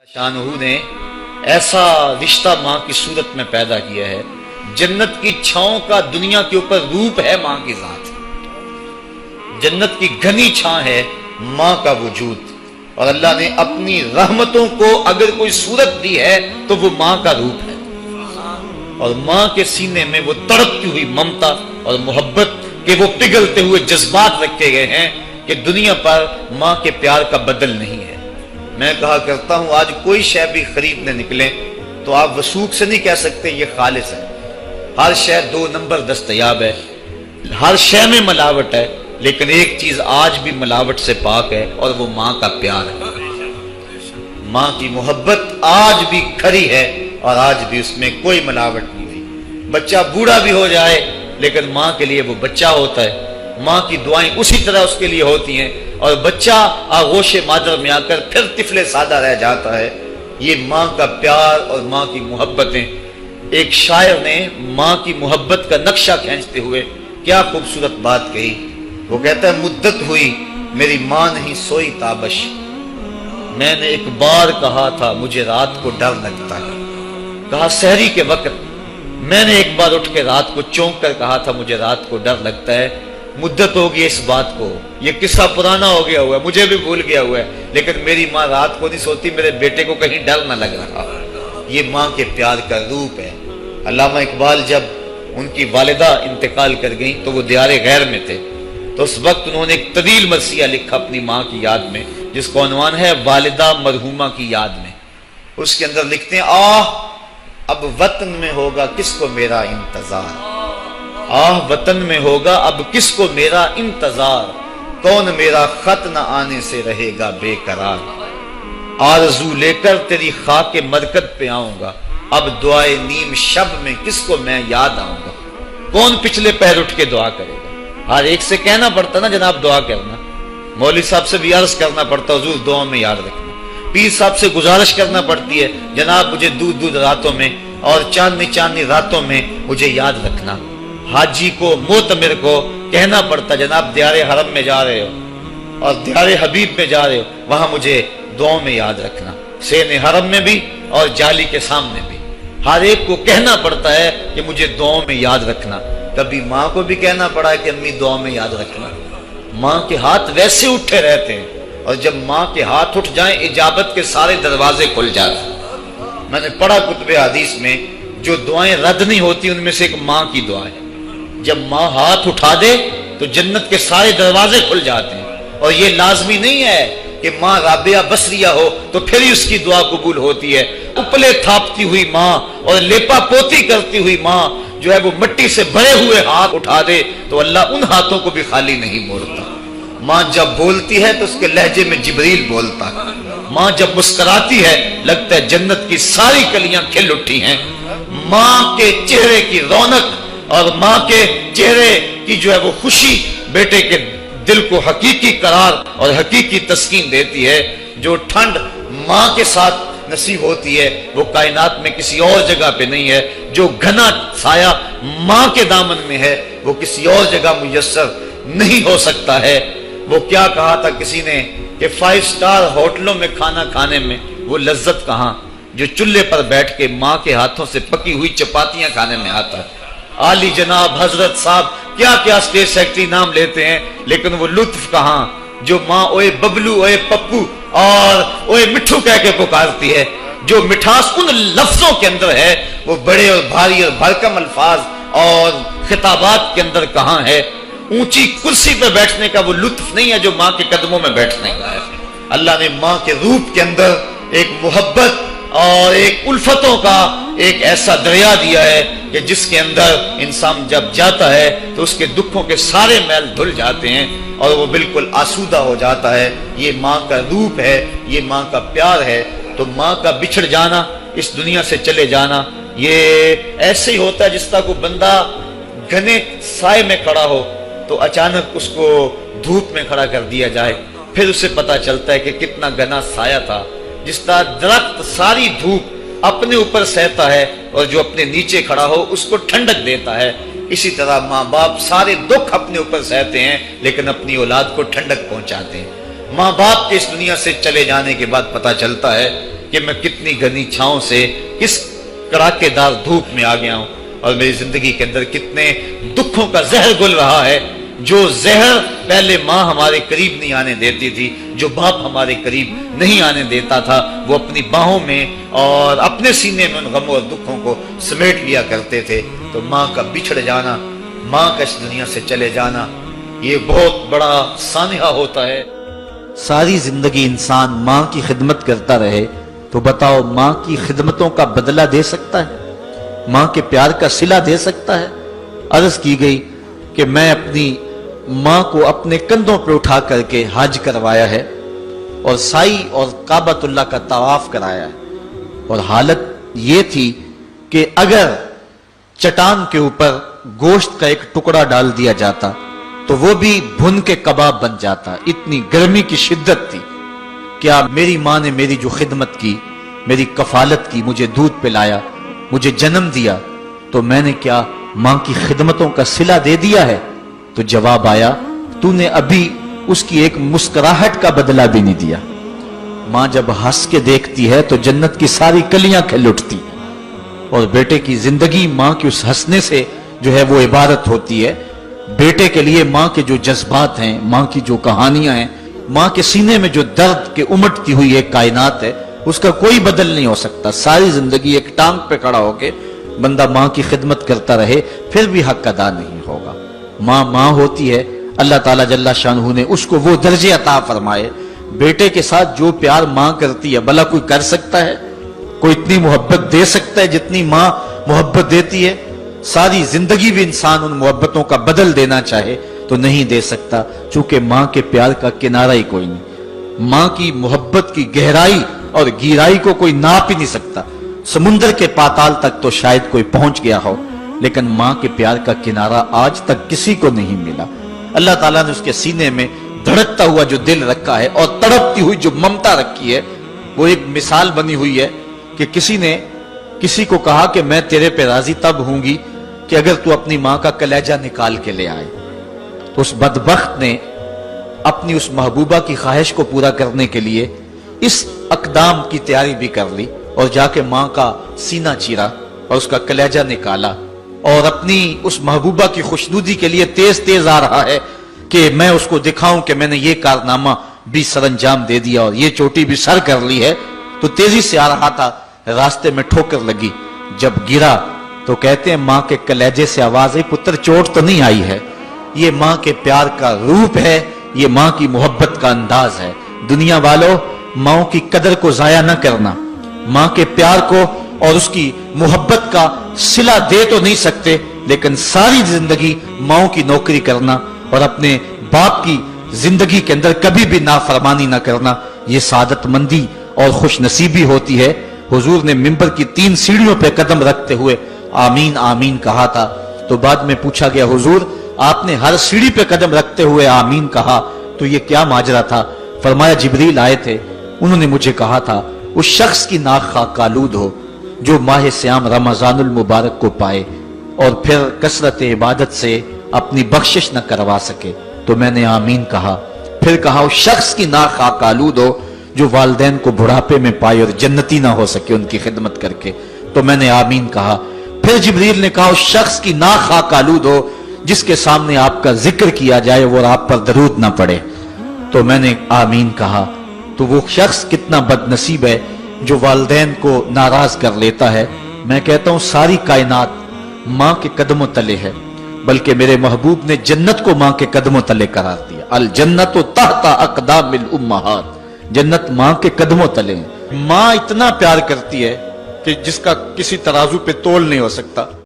شانہ نے ایسا رشتہ ماں کی صورت میں پیدا کیا ہے، جنت کی چھاؤں کا دنیا کے اوپر روپ ہے ماں کی ذات، جنت کی گھنی چھاں ہے ماں کا وجود، اور اللہ نے اپنی رحمتوں کو اگر کوئی صورت دی ہے تو وہ ماں کا روپ ہے، اور ماں کے سینے میں وہ تڑپتی ہوئی ممتا اور محبت کے وہ پگھلتے ہوئے جذبات رکھے گئے ہیں کہ دنیا پر ماں کے پیار کا بدل نہیں ہے۔ میں کہا کرتا ہوں آج کوئی شے بھی خریدنے نکلیں تو آپ وثوق سے نہیں کہہ سکتے یہ خالص ہے، ہر شے 2 نمبر دستیاب ہے، ہر شے میں ملاوٹ ہے، لیکن ایک چیز آج بھی ملاوٹ سے پاک ہے اور وہ ماں کا پیار ہے۔ ماں کی محبت آج بھی کھری ہے اور آج بھی اس میں کوئی ملاوٹ نہیں ہوئی۔ بچہ بوڑھا بھی ہو جائے لیکن ماں کے لیے وہ بچہ ہوتا ہے، ماں کی دعائیں اسی طرح اس کے لیے ہوتی ہیں، اور بچہ آغوش مادر میں آ کر پھر طفل سادہ رہ جاتا ہے۔ یہ ماں کا پیار اور ماں کی محبتیں۔ ایک شاعر نے ماں کی محبت کا نقشہ کھینچتے ہوئے کیا خوبصورت بات کہی، وہ کہتا ہے مدت ہوئی میری ماں نہیں سوئی تابش، میں نے ایک بار کہا تھا مجھے رات کو ڈر لگتا ہے، کہا سحری کے وقت میں نے ایک بار اٹھ کے رات کو چونک کر کہا تھا مجھے رات کو ڈر لگتا ہے۔ مدت ہوگی اس بات کو، یہ قصہ پرانا ہو گیا ہوا ہے، مجھے بھی بھول گیا ہوا ہے، لیکن میری ماں رات کو نہیں سوتی، میرے بیٹے کو کہیں ڈر نہ لگ رہا۔ یہ ماں کے پیار کا روپ ہے۔ علامہ اقبال جب ان کی والدہ انتقال کر گئیں تو وہ دیار غیر میں تھے، تو اس وقت انہوں نے ایک طویل مرثیہ لکھا اپنی ماں کی یاد میں، جس کا عنوان ہے والدہ مرحومہ کی یاد میں۔ اس کے اندر لکھتے ہیں آہ اب وطن میں ہوگا کس کو میرا انتظار، آہ وطن میں ہوگا اب کس کو میرا انتظار، کون میرا خط نہ آنے سے رہے گا بے قرار، آرزو لے کر تیری خاک مرکد پہ آؤں گا، اب دعائے نیم شب میں کس کو میں یاد آؤں گا، کون پچھلے پہر اٹھ کے دعا کرے گا۔ ہر ایک سے کہنا پڑتا نا جناب دعا کرنا، مولوی صاحب سے بھی عرض کرنا پڑتا حضور دعا میں یاد رکھنا، پیر صاحب سے گزارش کرنا پڑتی ہے جناب مجھے دودھ راتوں میں اور چاندنی راتوں میں مجھے یاد رکھنا، حاجی کو معتمر کو کہنا پڑتا جناب دیار حرم میں جا رہے ہو اور دیار حبیب میں جا رہے ہو وہاں مجھے دعاؤں میں یاد رکھنا، سین حرم میں بھی اور جالی کے سامنے بھی، ہر ایک کو کہنا پڑتا ہے کہ مجھے دعاؤں میں یاد رکھنا۔ کبھی ماں کو بھی کہنا پڑا ہے کہ امی دعاؤں میں یاد رکھنا۔ ماں کے ہاتھ ویسے اٹھے رہتے ہیں، اور جب ماں کے ہاتھ اٹھ جائیں اجابت کے سارے دروازے کھل جاتے ہیں۔ میں نے پڑھا کتب حدیث میں جو دعائیں رد نہیں ہوتی ان میں سے ایک ماں کی دعا ہے، جب ماں ہاتھ اٹھا دے تو جنت کے سارے دروازے کھل جاتے ہیں، اور یہ لازمی نہیں ہے کہ ماں رابعہ بصریہ ہو تو پھر ہی اس کی دعا قبول ہوتی ہے۔ اپلے تھاپتی ہوئی ماں اور لیپا پوتی کرتی ہوئی ماں جو ہے وہ مٹی سے بھرے ہوئے ہاتھ اٹھا دے تو اللہ ان ہاتھوں کو بھی خالی نہیں موڑتا۔ ماں جب بولتی ہے تو اس کے لہجے میں جبریل بولتا ہے، ماں جب مسکراتی ہے لگتا ہے جنت کی ساری کلیاں کھل اٹھی ہیں۔ ماں کے چہرے کی رونق اور ماں کے چہرے کی جو ہے وہ خوشی بیٹے کے دل کو حقیقی قرار اور حقیقی تسکین دیتی ہے۔ جو ٹھنڈ ماں کے ساتھ نصیب ہوتی ہے وہ کائنات میں کسی اور جگہ پہ نہیں ہے، جو گھنا سایہ ماں کے دامن میں ہے وہ کسی اور جگہ میسر نہیں ہو سکتا ہے۔ وہ کیا کہا تھا کسی نے کہ 5 سٹار ہوٹلوں میں کھانا کھانے میں وہ لذت کہاں جو چولہے پر بیٹھ کے ماں کے ہاتھوں سے پکی ہوئی چپاتیاں کھانے میں آتا ہے۔ عالی جناب حضرت صاحب کیا کیا اسٹیٹ سیکرٹری نام لیتے ہیں، لیکن وہ لطف کہاں جو ماں اوئے ببلو اوئے پپو اور اوئے مٹھو کہہ کے پکارتی ہے۔ جو مٹھاس ان لفظوں کے اندر ہے وہ بڑے اور بھاری اور بھرکم الفاظ اور خطابات کے اندر کہاں ہے۔ اونچی کرسی پہ بیٹھنے کا وہ لطف نہیں ہے جو ماں کے قدموں میں بیٹھنے کا ہے۔ اللہ نے ماں کے روپ کے اندر ایک محبت اور ایک الفتوں کا ایک ایسا دریا دیا ہے کہ جس کے اندر انسان جب جاتا ہے تو اس کے دکھوں کے سارے میل دھل جاتے ہیں اور وہ بالکل آسودہ ہو جاتا ہے۔ یہ ماں کا روپ ہے، یہ ماں کا پیار ہے۔ تو ماں کا بچھڑ جانا، اس دنیا سے چلے جانا، یہ ایسے ہی ہوتا ہے جس طرح کوئی بندہ گھنے سائے میں کھڑا ہو تو اچانک اس کو دھوپ میں کھڑا کر دیا جائے، پھر اسے پتا چلتا ہے کہ کتنا گھنا سایہ تھا۔ جس طرح درخت ساری دھوپ اپنے اوپر سہتا ہے اور جو اپنے نیچے کھڑا ہو اس کو ٹھنڈک دیتا ہے، اسی طرح ماں باپ سارے دکھ اپنے اوپر سہتے ہیں لیکن اپنی اولاد کو ٹھنڈک پہنچاتے ہیں۔ ماں باپ کے اس دنیا سے چلے جانے کے بعد پتا چلتا ہے کہ میں کتنی گھنی چھاؤں سے کس کڑاکے دار دھوپ میں آ گیا ہوں، اور میری زندگی کے اندر کتنے دکھوں کا زہر گل رہا ہے، جو زہر پہلے ماں ہمارے قریب نہیں آنے دیتی تھی، جو باپ ہمارے قریب نہیں آنے دیتا تھا، وہ اپنی باہوں میں اور اپنے سینے میں ان غموں اور دکھوں کو سمیٹ لیا کرتے تھے۔ تو ماں کا بچھڑ جانا، ماں کا اس دنیا سے چلے جانا، یہ بہت بڑا سانحہ ہوتا ہے۔ ساری زندگی انسان ماں کی خدمت کرتا رہے تو بتاؤ ماں کی خدمتوں کا بدلہ دے سکتا ہے؟ ماں کے پیار کا صلہ دے سکتا ہے؟ عرض کی گئی کہ میں اپنی ماں کو اپنے کندھوں پہ اٹھا کر کے حج کروایا ہے اور سائی اور کعبۃ اللہ کا طواف کرایا ہے، اور حالت یہ تھی کہ اگر چٹان کے اوپر گوشت کا ایک ٹکڑا ڈال دیا جاتا تو وہ بھی بھن کے کباب بن جاتا، اتنی گرمی کی شدت تھی۔ کیا میری ماں نے میری جو خدمت کی، میری کفالت کی، مجھے دودھ پلایا، مجھے جنم دیا، تو میں نے کیا ماں کی خدمتوں کا صلہ دے دیا ہے؟ تو جواب آیا، تو نے ابھی اس کی ایک مسکراہٹ کا بدلہ بھی نہیں دیا۔ ماں جب ہنس کے دیکھتی ہے تو جنت کی ساری کلیاں کھل اٹھتی، اور بیٹے کی زندگی ماں کے اس ہنسنے سے جو ہے وہ عبارت ہوتی ہے۔ بیٹے کے لیے ماں کے جو جذبات ہیں، ماں کی جو کہانیاں ہیں، ماں کے سینے میں جو درد کے امٹتی ہوئی ایک کائنات ہے، اس کا کوئی بدل نہیں ہو سکتا۔ ساری زندگی ایک ٹانگ پہ کھڑا ہو کے بندہ ماں کی خدمت کرتا رہے پھر بھی حق ادا نہیں ہوگا۔ ماں ماں ہوتی ہے، اللہ تعالیٰ جل شانہ نے اس کو وہ درجے عطا فرمائے۔ بیٹے کے ساتھ جو پیار ماں کرتی ہے بھلا کوئی کر سکتا ہے؟ کوئی اتنی محبت دے سکتا ہے جتنی ماں محبت دیتی ہے؟ ساری زندگی بھی انسان ان محبتوں کا بدل دینا چاہے تو نہیں دے سکتا، چونکہ ماں کے پیار کا کنارہ ہی کوئی نہیں۔ ماں کی محبت کی گہرائی اور گہرائی کو کوئی ناپ ہی نہیں سکتا۔ سمندر کے پاتال تک تو شاید کوئی پہنچ گیا ہو، لیکن ماں کے پیار کا کنارہ آج تک کسی کو نہیں ملا۔ اللہ تعالیٰ نے اس کے سینے میں دھڑکتا ہوا جو دل رکھا ہے اور تڑپتی ہوئی جو ممتا رکھی ہے، وہ ایک مثال بنی ہوئی ہے کہ کسی نے کسی کو کہا کہ میں تیرے پہ راضی تب ہوں گی کہ اگر تو اپنی ماں کا کلیجہ نکال کے لے آئے۔ تو اس بدبخت نے اپنی اس محبوبہ کی خواہش کو پورا کرنے کے لیے اس اقدام کی تیاری بھی کر لی، اور جا کے ماں کا سینہ چیرا اور اس کا کلیجہ نکالا، اور اپنی اس محبوبہ کی خوشنودی کے لیے تیز تیز آ رہا ہے کہ میں اس کو دکھاؤں کہ میں نے یہ کارنامہ بھی سر انجام دے دیا اور یہ چوٹی بھی سر کر لی ہے۔ تو تیزی سے آ رہا تھا، راستے میں ٹھوکر لگی، جب گرا تو کہتے ہیں ماں کے کلیجے سے آواز آئی، پتر چوٹ تو نہیں آئی ہے؟ یہ ماں کے پیار کا روپ ہے، یہ ماں کی محبت کا انداز ہے۔ دنیا والوں، ماں کی قدر کو ضائع نہ کرنا، ماں کے پیار کو اور اس کی محبت کا صلہ دے تو نہیں سکتے، لیکن ساری زندگی ماں کی نوکری کرنا اور اپنے باپ کی زندگی کے اندر کبھی بھی نافرمانی نہ کرنا، یہ سعادت مندی اور خوش نصیبی ہوتی ہے۔ حضور نے منبر کی 3 سیڑھیوں پہ قدم رکھتے ہوئے آمین آمین کہا تھا، تو بعد میں پوچھا گیا حضور آپ نے ہر سیڑھی پہ قدم رکھتے ہوئے آمین کہا تو یہ کیا ماجرا تھا؟ فرمایا جبریل آئے تھے، انہوں نے مجھے کہا تھا اس شخص کی ناک خاک آلود ہو جو ماہ سیام رمضان المبارک کو پائے اور پھر کثرت عبادت سے اپنی بخشش نہ کروا سکے، تو میں نے آمین کہا۔ پھر کہا اس شخص کی ناک خاک آلود ہو جو والدین کو بڑھاپے میں پائے اور جنتی نہ ہو سکے ان کی خدمت کر کے، تو میں نے آمین کہا۔ پھر جبریل نے کہا اس شخص کی ناک خاک آلود ہو جس کے سامنے آپ کا ذکر کیا جائے اور آپ پر درود نہ پڑے، تو میں نے آمین کہا۔ تو وہ شخص کتنا بد نصیب ہے جو والدین کو ناراض کر لیتا ہے۔ میں کہتا ہوں ساری کائنات ماں کے قدموں تلے ہے، بلکہ میرے محبوب نے جنت کو ماں کے قدموں تلے قرار دیا۔ الجنت تحت اقدام الامہات، جنت ماں کے قدموں تلے ہیں۔ ماں اتنا پیار کرتی ہے کہ جس کا کسی ترازو پہ تول نہیں ہو سکتا۔